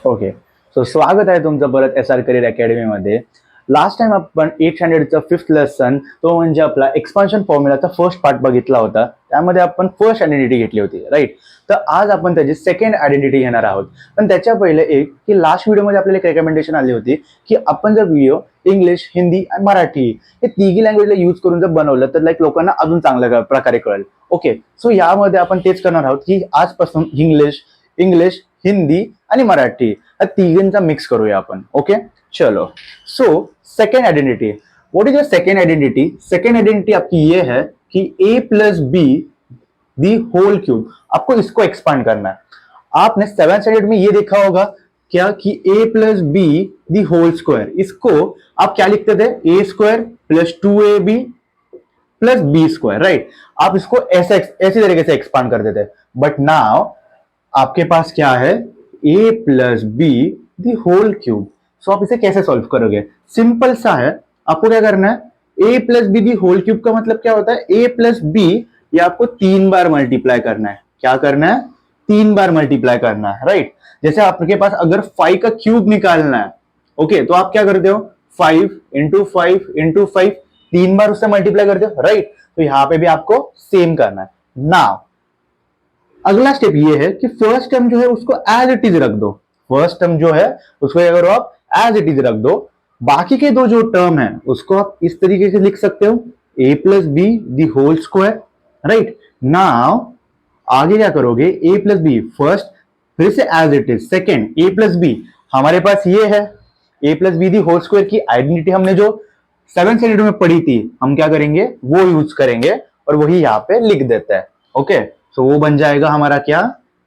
Okay. सो स्वागत आहे तुमचं परत SR करियर अकॅडमीमध्ये. लास्ट टाइम आपण 800चा फिफ्थ लेसन तो म्हणजे आपला एक्सपान्शन फॉर्म्युलाचा फर्स्ट पार्ट बघितला होता. त्यामध्ये आपण फर्स्ट आयडेंटिटी घेतली होती, राईट. तर आज आपण त्याची सेकंड आयडेंटिटी घेणार आहोत. पण त्याच्या पहिले एक की लास्ट व्हिडिओमध्ये आपल्याला एक रेकमेंडेशन आली होती की आपण जर व्हिडिओ इंग्लिश, हिंदी आणि मराठी हे तिघी लँग्वेजला यूज करून जर बनवलं तर लोकांना अजून चांगल्या प्रकारे कळेल. ओके. सो यामध्ये आपण तेच करणार आहोत की आजपासून इंग्लिश, हिंदी आणि मराठी या तिघांचा मिक्स करूया आपण. ओके, चलो. So second identity, what is your second identity? Second identity आपकी ये है कि a plus b the whole cube. आपको इसको एक्सपांड करना है. आपने 7th स्टैंडर्ड में ये देखा होगा क्या कि a plus b the whole square, इसको आप क्या लिखते थे? a square plus 2ab plus b square, right. आप इसको ऐसे तरीके से एक्सपांड करते थे. बट नाउ आपके पास क्या है? a plus b the whole cube. So आप इसे कैसे सॉल्व करोगे? सिंपल सा है. आपको क्या करना है? a plus b the whole cube का मतलब क्या होता है? a प्लस बी ये आपको 3 बार मल्टीप्लाई करना है. क्या करना है? 3 बार मल्टीप्लाई करना है, राइट. जैसे आपके पास अगर 5 का क्यूब निकालना है, ओके, तो आप क्या करते हो? 5 इंटू 5 इंटू 5, 3 बार उससे मल्टीप्लाई करते हो, राइट. तो यहां पे भी आपको सेम करना है. नाउ अगला स्टेप ये है कि फर्स्ट टर्म जो है उसको एज इट इज रख दो. फर्स्ट टर्म जो है उसको अगर आप एज इट इज रख दो, बाकी के दो जो टर्म है उसको आप इस तरीके से लिख सकते हो, a plus b the whole square, right. Now आगे क्या करोगे? a प्लस बी फर्स्ट, फिर से as it is. Second a plus b, हमारे पास ये है a plus b the whole square की आइडेंटिटी हमने जो 7th स्टैंडर्ड में पढ़ी थी, हम क्या करेंगे? वो यूज करेंगे और वही यहाँ पे लिख देते हैं. ओके. तो वो बन जाएगा हमारा क्या?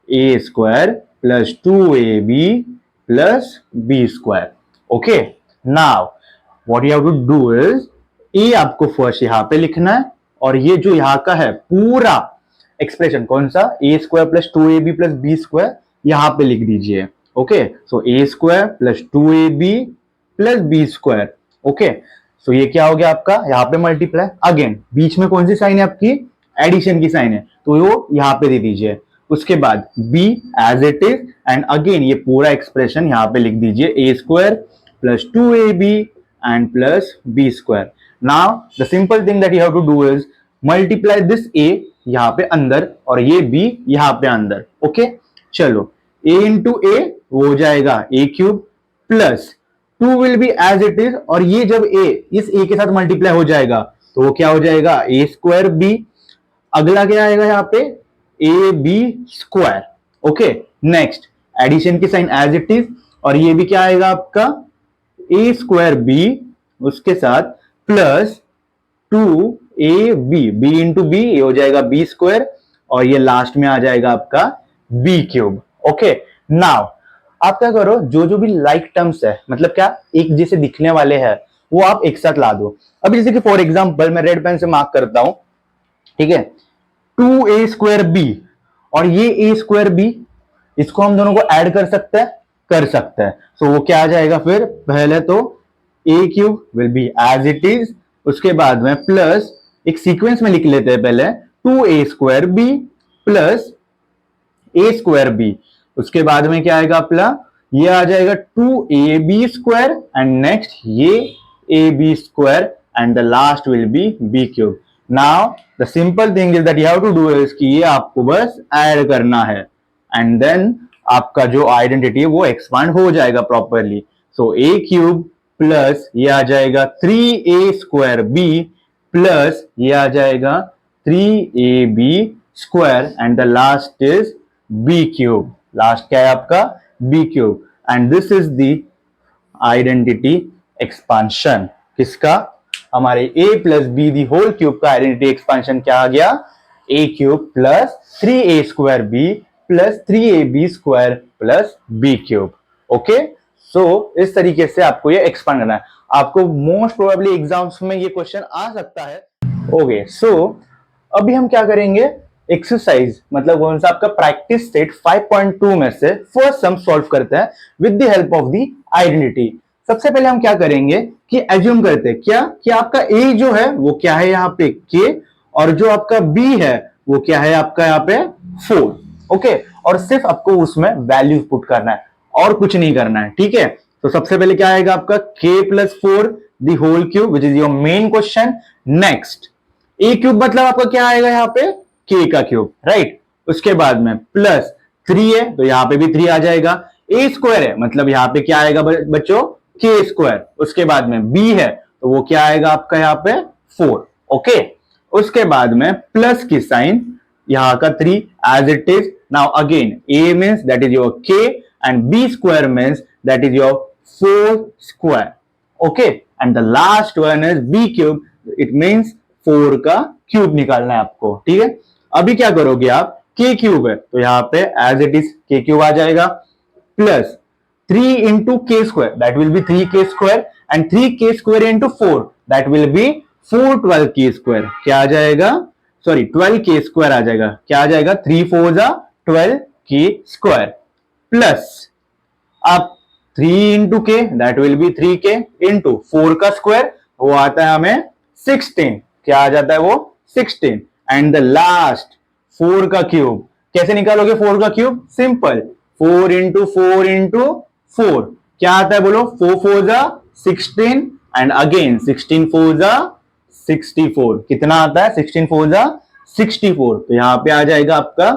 a square plus 2ab plus b square. Okay. Now what you have to do is, a आपको फर्स्ट यहां पे लिखना है और ये जो यहां का है पूरा एक्सप्रेशन कौन सा? a square plus 2ab plus b square यहां पे लिख दीजिए. Okay. So a square plus 2ab plus b square. Okay. So ये क्या हो गया आपका? यहां पे मल्टीप्लाई. अगेन बीच में कौन सी साइन है आपकी? एडिशन की साइन है, तो वो यहां पे दे दीजिए. उसके बाद b as it is and again ये पूरा एक्सप्रेशन यहां पे लिख दीजिए, a square plus 2ab and plus b square. Now the simple thing that you have to do is multiply this a यहां पे अंदर और ये b यहां पे अंदर. ओके. चलो, a इंटू a वो हो जाएगा a cube plus 2 will be as it is, और ये जब a इस a के साथ मल्टीप्लाई हो जाएगा तो वो क्या हो जाएगा? a square b. अगला क्या आएगा यहाँ पे? A b square. Okay. Next addition की साइन एज इट इज और ये भी क्या आएगा आपका? ए स्क्वायर बी उसके साथ plus 2ab, B into B ये हो जाएगा बी स्क्वायर और ये लास्ट में आ जाएगा आपका बी क्यूब. ओके. नाउ आप क्या करो? जो भी लाइक टर्म्स है, मतलब क्या एक जैसे दिखने वाले हैं, वो आप एक साथ ला दो. अभी जैसे कि फॉर एग्जाम्पल मैं रेड पेन से मार्क करता हूं, ठीक है. 2a स्क्वायर बी और ये a स्क्वायर बी, इसको हम दोनों को ऐड कर सकते हैं, कर सकते हैं. सो वो क्या आ जाएगा फिर? पहले तो a cube will be as it is, उसके बाद में प्लस एक सीक्वेंस में लिख लेते हैं पहले 2a square b plus a square b. उसके बाद में क्या आएगा अपना? ये आ जाएगा 2ab स्क्वायर एंड नेक्स्ट ये ab square and the last will be b cube. Now the simple thing is that you have to do is कि ये आपको बस ऐड करना है and then आपका जो आइडेंटिटी है वो एक्सपांड हो जाएगा properly. So a cube plus ये आ जाएगा 3a स्क्वायर b प्लस ये आ जाएगा 3ab square and the last is b cube. लास्ट क्या है आपका? b cube. And this is the identity expansion. किसका? हमारे a plus b the whole cube का आइडेंटिटी एक्सपांशन क्या आ गया? a cube plus 3a square b plus 3ab square plus b cube. Okay. So इस तरीके से आपको ये एक्सपांड करना है. आपको मोस्ट प्रोबेबली एग्जाम्स में ये क्वेश्चन आ सकता है. ओके. सो अभी हम क्या करेंगे? एक्सरसाइज मतलब कौन सा आपका? प्रैक्टिस सेट 5.2 में से फर्स्ट सम सॉल्व करते हैं with the help of the identity. सबसे पहले हम क्या करेंगे कि एज्यूम करते हैं क्या कि आपका a जो है वो क्या है यहाँ पे? k, और जो आपका b है वो क्या है आपका यहाँ पे? 4. ओके. और सिर्फ आपको उसमें वैल्यू पुट करना है. और कुछ नहीं करना है, ठीक है। तो सबसे पहले क्या आएगा आपका k+4 the whole cube, which is your main question. Next a cube मतलब आपका क्या आएगा यहाँ पे k का क्यूब, राइट। उसके बाद में प्लस 3 है तो यहाँ पे भी 3 आ जाएगा। ए स्क्वायर है मतलब यहाँ पे क्या आएगा बच्चों k स्क्वायर। उसके बाद में b है तो वो क्या आएगा आपका यहाँ पे 4, ओके। उसके बाद में प्लस की साइन, यहाँ का 3 as it is. Now again a means that is your k and b square means that is your 4 square, okay. And the last one is b cube, it means 4 का cube निकालना है आपको, ठीक है। अभी क्या करोगे आप, k क्यूब है तो यहाँ पे as it is k cube आ जाएगा, plus 3 into k square, that will be 3k square, and 3k square into 4, that will be 412k square। क्या आ जाएगा, सॉरी 12k square आ जाएगा। क्या आ जाएगा, 3 4 जा 12k square, प्लस अब 3 into k, that will be 3k into 4 का square, वो आता है हमें 16। क्या आ जाता है वो 16, एंड द लास्ट 4 का क्यूब। कैसे निकालोगे 4 का क्यूब, सिंपल 4 into 4 into 4, क्या आता है बोलो, 4 4 जा 16 एंड अगेन 16 4 जा 64। कितना आता है, 16 4 जा 64, तो यहां पे आ जाएगा आपका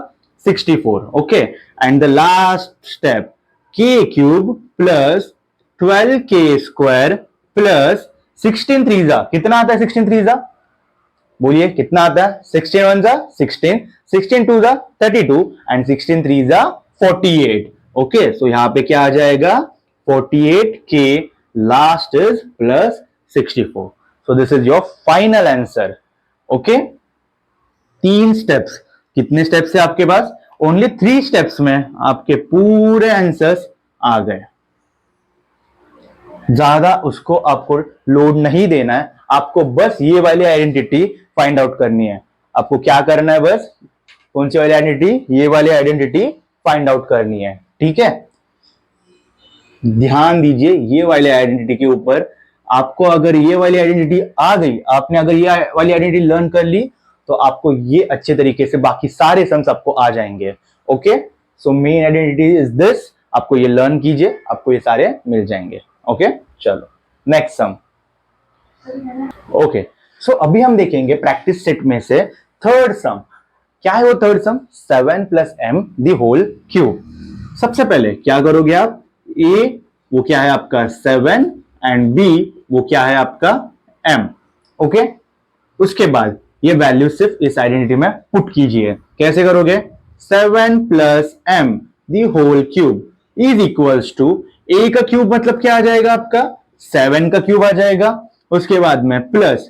64, okay. And the last step k cube plus 12k square plus 16 3 जा, कितना आता है 16 3 जा, बोलिए कितना आता है, 16 1 जा 16, 16 2 जा 32 एंड 16 3 जा 48, ओके। सो यहां पे क्या आ जाएगा 48k, last is plus 64। So this is your final answer, okay. 3 steps, कितने स्टेप्स है आपके पास, ओनली 3 स्टेप्स में आपके पूरे आंसर्स आ गए। ज्यादा उसको आपको लोड नहीं देना है, आपको बस ये वाली आइडेंटिटी फाइंड आउट करनी है। आपको क्या करना है, बस कौन सी वाली आइडेंटिटी, ये वाली आइडेंटिटी फाइंड आउट करनी है, ठीक है। ध्यान दीजिए ये वाली आइडेंटिटी के ऊपर, आपको अगर ये वाली आइडेंटिटी आ गई, आपने अगर ये वाली आइडेंटिटी लर्न कर ली, तो आपको ये अच्छे तरीके से बाकी सारे सम्स आपको आ जाएंगे, okay. So main identity is this, आपको ये लर्न कीजिए, आपको ये सारे मिल जाएंगे, ओके। चलो नेक्स्ट सम, ओके। सो अभी हम देखेंगे प्रैक्टिस सेट में से थर्ड सम। क्या है वो third sum, 7 + m the whole cube. सबसे पहले क्या करोगे आप, a वो क्या है आपका 7 एंड b वो क्या है आपका m, ओके। उसके बाद ये वैल्यू सिर्फ इस आइडेंटिटी में पुट कीजिए। कैसे करोगे, 7 + m the whole cube is equals to, a का क्यूब मतलब क्या आ जाएगा आपका 7 का क्यूब आ जाएगा। उसके बाद में plus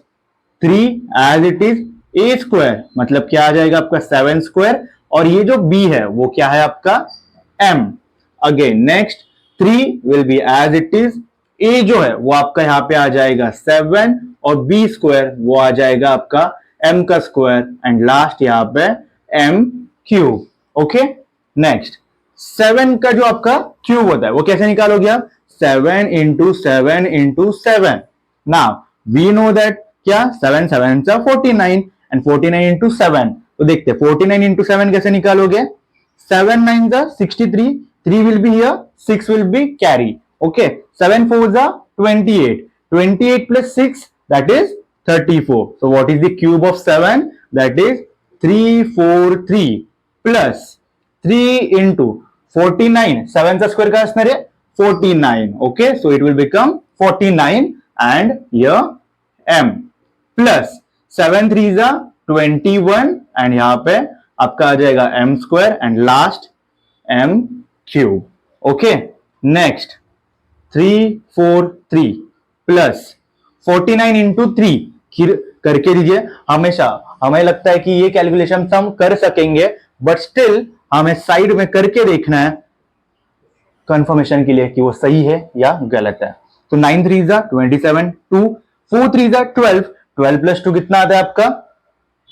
3 as it is a square मतलब क्या आ जाएगा आपका 7 स्क्वायर, और ये जो b है वो क्या है आपका m। Again next 3 will be as it is, a जो है वो आपका यहाँ पे आ जाएगा 7 और b स्क्वायर वो आ जाएगा आपका m का स्क्वायर, एंड लास्ट यहाँ पे m क्यूब, ओके। नेक्स्ट 7 का जो आपका क्यूब होता है वो कैसे निकालोगे आप, 7 into 7 into 7। Now we know that क्या 7 7 सा 49 एंड 49 into 7, तो देखते 49 into 7 कैसे निकालोगे, 7 9 सा 63, 3 will be here, 6 will be carry, okay। 7 4 सा 28, 28 plus 6 that is 34। so what is the cube of 7, that is 343 plus 3 into 49, 7 चा स्क्वायर काय असणार आहे 49, okay। so it will become 49 and here m plus 7 3 जा 21 and यहां पे आपका आ जाएगा m square and last m cube, okay. Next 343 plus 49 into 3 करके दीजिए। हमेशा हमें लगता है कि ये कैलकुलेशन हम कर सकेंगे, बट स्टिल हमें साइड में करके देखना है कंफर्मेशन के लिए कि वो सही है या गलत है। तो 9 3 जा 27, 2 4 3 जा 12, 12 प्लस 2 कितना आता है आपका,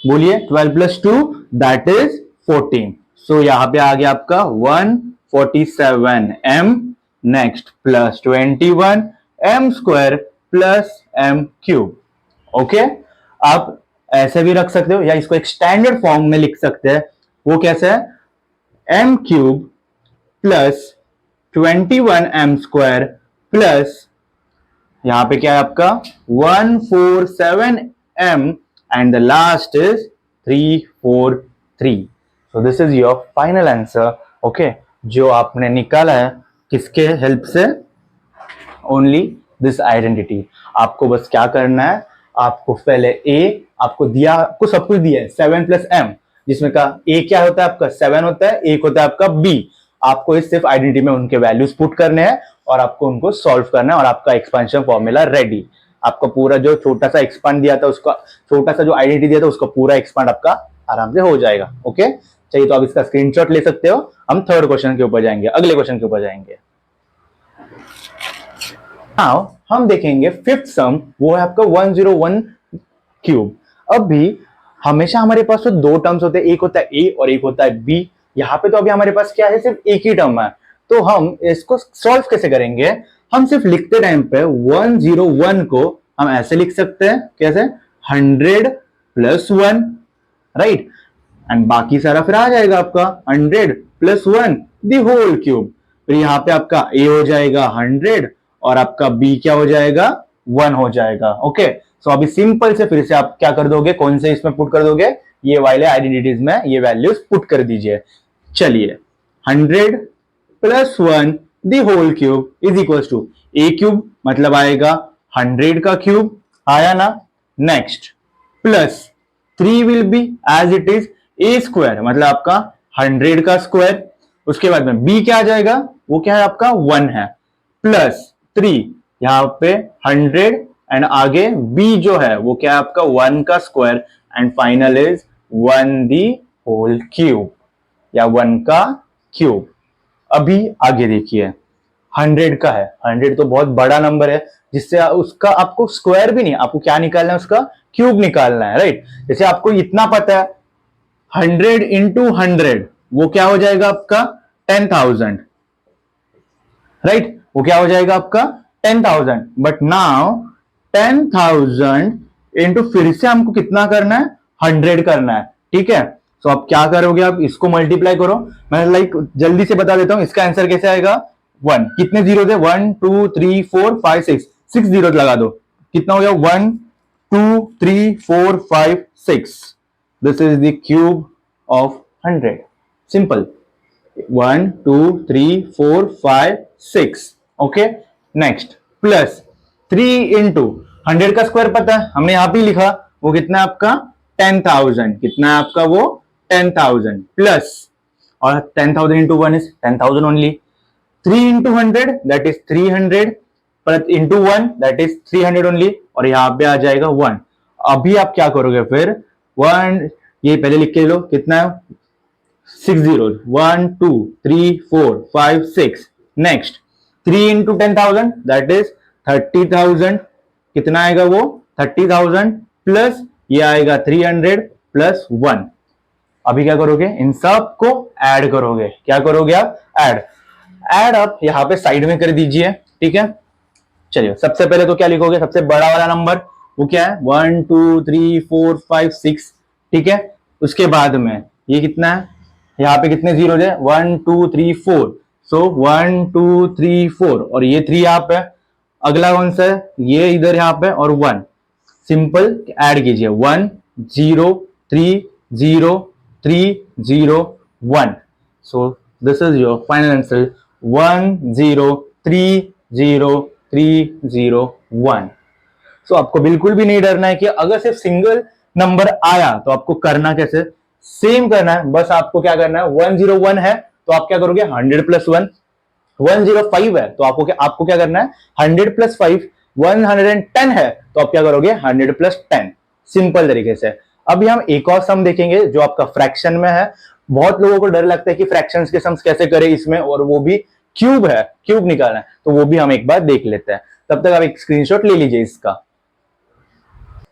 बोलिए 12 प्लस 2 दैट इज 14। सो यहां पे आ गया आपका 147 m, next plus 21 m square plus m cube, okay. आप ऐसे भी रख सकते हो या इसको एक स्टैंडर्ड फॉर्म में लिख सकते हैं। वो कैसे है, m cube plus 21m² plus यहाँ पे क्या है आपका 147m and the last is 343। So this is your final answer. Okay, जो आपने निकाला है किसके हेल्प से? Only this identity. आपको बस क्या करना है, आपको पहले ए आपको दिया, आपको सब कुछ दिया है 7 प्लस m, जिसमें का ए क्या होता है आपका 7 होता है, एक होता है आपका बी। आपको इस सिर्फ आइडेंटिटी में उनके वैल्यूज पुट करने हैं और आपको उनको सॉल्व करना है और आपका एक्सपेंशन फॉर्मूला रेडी। आपका पूरा जो छोटा सा एक्सपांड दिया था उसका, छोटा सा जो आइडेंटिटी दिया था उसका पूरा एक्सपांड आपका आराम से हो जाएगा। ओके, चाहिए तो आप इसका स्क्रीनशॉट ले सकते हो। हम थर्ड क्वेश्चन के ऊपर जाएंगे, अगले क्वेश्चन के ऊपर जाएंगे। नाउ हम देखेंगे फिफ्थ सम, वो है आपका 101 क्यूब। अब भी हमेशा हमारे पास तो दो टर्म्स होते हैं, एक होता है ए और एक होता है बी। यहाँ पे तो अभी हमारे पास क्या है, सिर्फ एक ही टर्म है। तो हम इसको सॉल्व कैसे करेंगे? हम सिर्फ लिखते टाइम पे 101 को हम ऐसे लिख सकते हैं, कैसे? 100 प्लस 1, राइट, एंड बाकी सारा फिर आ जाएगा आपका 100 प्लस 1 द होल क्यूब। फिर यहाँ पे आपका ए हो जाएगा 100 और आपका बी क्या हो जाएगा? 1 हो जाएगा। ओके, सो अभी सिंपल से फिर से आप क्या कर दोगे, कौन से इसमें पुट कर दोगे? ये वाले आइडेंटिटीज में ये वैल्यूज पुट कर दीजिए। चलिए, 100 plus 1 the whole cube is equal to a cube, मतलब आएगा 100 का क्यूब, आया ना? Next plus 3 will be as it is a square, मतलब आपका 100 का स्क्वायर। उसके बाद में बी क्या आ जाएगा? वो क्या है आपका 1 है, प्लस 3 यहां पे 100 एंड आगे बी जो है वो क्या है आपका 1 का square and final is 1 the whole cube या 1 का क्यूब। अभी आगे देखिए, 100 का है, 100 तो बहुत बड़ा नंबर है, जिससे उसका आपको स्क्वायर भी नहीं, आपको क्या निकालना है? उसका क्यूब निकालना है, राइट। जैसे आपको इतना पता है 100 इंटू 100 वो क्या हो जाएगा आपका 10,000, राइट, वो क्या हो जाएगा आपका 10,000। बट नाउ 10,000 इंटू फिर से हमको कितना करना है? 100 करना है, ठीक है। तो आप क्या करोगे? आप इसको मल्टीप्लाई करो। मैं जल्दी से बता देता हूं इसका आंसर कैसे आएगा। 1 कितने जीरो थे? 1 2 3 4 5 6, 6 जीरो लगा दो, कितना हो गया? 1 2 3 4 5 6। This is the cube of 100। Simple, 1 2 3 4 5 6। Okay, next plus 3 into 100 का स्क्वायर पता है, हमने यहां पे लिखा, वो कितना है आपका 10,000, कितना है आपका वो 10,000 प्लस, और 10,000 into 1 is 10,000 only. 3 into 100 that is 300 plus into 1 that is 300 only, और यहां पे आ जाएगा 1। अभी आप क्या करोगे फिर? 1 ये पहले लिख के लो, कितना है? 6 zeros, 1 2 3 4 5 6। Next 3 into 10,000 that is 30,000, कितना आएगा वो? 30,000 प्लस ये आएगा 300 प्लस 1। अभी क्या करोगे? इन सब को ऐड करोगे। क्या करोगे आप? ऐड आप यहां पे साइड में कर दीजिए, ठीक है। चलिए, सबसे पहले तो क्या लिखोगे? सबसे बड़ा वाला नंबर वो क्या है? 1 2 3 4 5 6, ठीक है। उसके बाद में ये कितना है? यहाँ पे कितने जीरो है? 1 2 3 4, सो 1 2 3 4, और ये 3 यहाँ पे। अगला कौन सा है? ये इधर यहाँ पे, और 1। सिंपल ऐड कीजिए, 1 0 3 0 3 0 1। So this is your final answer, 1 0 3 0 3 0 1। सो आपको बिल्कुल भी नहीं डरना है कि अगर सिर्फ सिंगल नंबर आया तो आपको करना कैसे? सेम करना है, बस आपको क्या करना है? 101 है तो आप क्या करोगे? 100 प्लस 1। 105 है तो आपको क्या करना है? 100 प्लस 5। 110 है तो आप क्या करोगे? 100 प्लस 10। सिंपल तरीके से। अभी हम एक और सम देखेंगे जो आपका फ्रैक्शन में है। बहुत लोगों को डर लगता है कि फ्रैक्शंस के सम्स कैसे करें इसमें, और वो भी क्यूब है, क्यूब निकालना है, तो वो भी हम एक बार देख लेते हैं। तब तक आप एक स्क्रीनशॉट ले लीजिए इसका।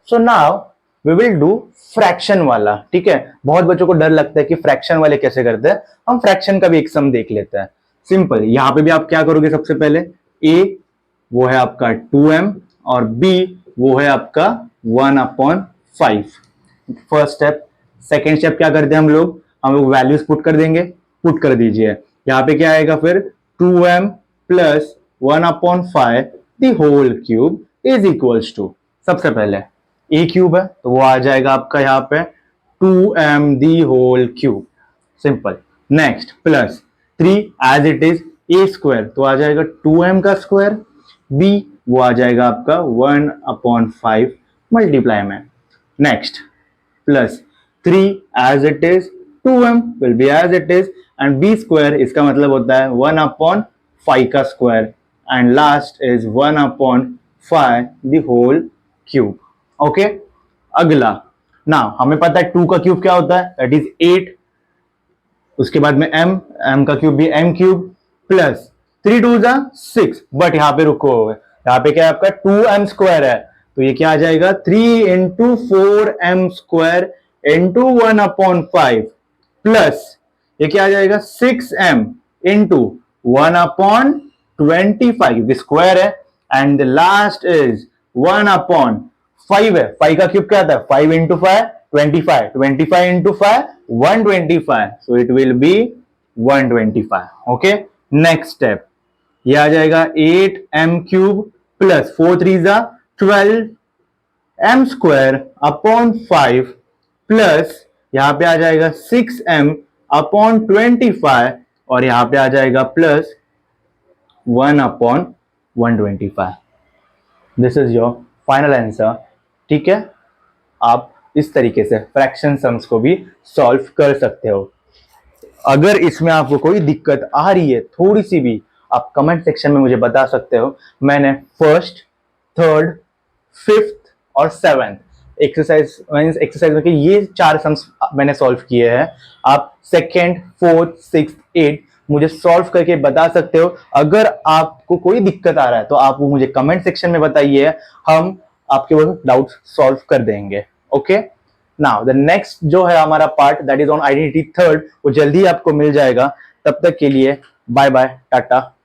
So now we will do fraction वाला, ठीक है। बहुत बच्चों को डर लगता है कि फ्रैक्शन वाले कैसे करते हैं, हम फ्रैक्शन का भी एक सम देख लेते हैं। सिंपल, यहां पे भी आप क्या करोगे? सबसे पहले ए वो है आपका 2m और b वो है आपका 1/5। First step. सेकेंड स्टेप क्या करते हैं हम लोग वैल्यूज पुट कर देंगे, पुट कर दीजिए। यहाँ पे क्या आएगा फिर? 2m plus 1/5 the whole cube is equals to, सबसे पहले ए क्यूब है तो वो आ जाएगा आपका यहाँ पे 2m the whole cube, simple. Next plus 3 as it is a square तो आ जाएगा 2m का स्क्वायर, बी वो आ जाएगा आपका 1/5 मल्टीप्लाई में। Next plus 3 as it is 2m will be as it is and b square इसका मतलब होता है 1/5 का square and last is 1/5 the whole cube. Okay, अगला ना हमें पता है 2 का क्यूब क्या होता है, दैट इज 8, उसके बाद में m का क्यूब भी m क्यूब प्लस 3 2 जा 6, बट यहाँ पे रुको, यहाँ पे क्या है आपका 2m स्क्वायर है तो ये क्या आ जाएगा 3 into 4m square into 1/5 plus ये क्या आ जाएगा 6m इंटू 1/25 स्क्वायर है एंड द लास्ट इज 1/5 है, 5 का क्यूब क्या आता है 5 into 5 25, 25 into 5 125, so it will be 125. Okay, next step ये आ जाएगा 8m क्यूब प्लस 4 3 जा 12m स्क्वायर अपॉन 5 प्लस यहां पे आ जाएगा 6m अपॉन 25 और यहां पे आ जाएगा plus 1/125. This is your final answer. ठीक है, आप इस तरीके से फ्रैक्शन सम्स को भी सॉल्व कर सकते हो। अगर इसमें आपको कोई दिक्कत आ रही है थोड़ी सी भी, आप कमेंट सेक्शन में मुझे बता सकते हो। मैंने फर्स्ट, थर्ड, फिफ्थ और सेवेंथ एक्सरसाइज में ये 4 सम्स मैंने सॉल्व किए हैं। आप सेकेंड, फोर्थ, सिक्स्थ, एट मुझे सॉल्व करके बता सकते हो। अगर आपको कोई दिक्कत आ रहा है तो आप वो मुझे कमेंट सेक्शन में बताइए, हम आपके वो डाउट सॉल्व कर देंगे। ओके, नाउ द नेक्स्ट जो है हमारा part that is on identity third, वो जल्दी आपको मिल जाएगा। तब तक के लिए बाय बाय, टाटा।